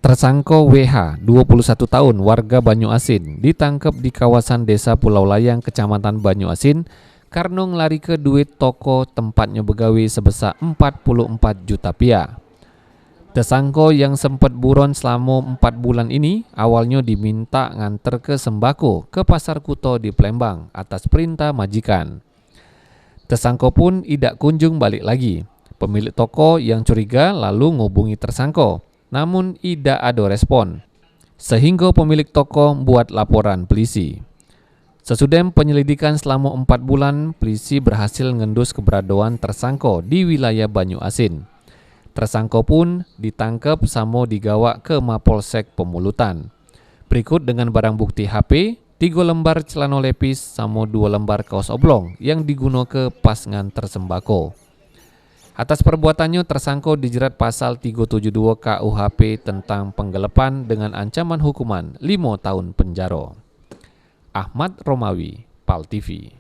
Tersangka WH, 21 tahun, warga Banyuasin, ditangkap di kawasan Desa Pulau Layang, Kecamatan Banyuasin, karena ngelari ke duit toko tempatnya begawi sebesar 44 juta rupiah. Tersangka yang sempat buron selama 4 bulan ini awalnya diminta nganter ke sembako ke Pasar Kuto di Palembang atas perintah majikan. Tersangka pun tidak kunjung balik lagi. Pemilik toko yang curiga lalu ngubungi tersangka, namun tidak ada respon, sehingga pemilik toko membuat laporan polisi. Sesudah penyelidikan selama 4 bulan, polisi berhasil ngendus keberadaan tersangka di wilayah Banyuasin. Tersangka pun ditangkap sama digawa ke Mapolsek Pemulutan. Berikut dengan barang bukti HP, 3 lembar celana lepis sama 2 lembar kaos oblong yang digunakan pas nganter sembako. Atas perbuatannya tersangka dijerat pasal 372 KUHP tentang penggelapan dengan ancaman hukuman 5 tahun penjara. Ahmad Romawi, PAL TV.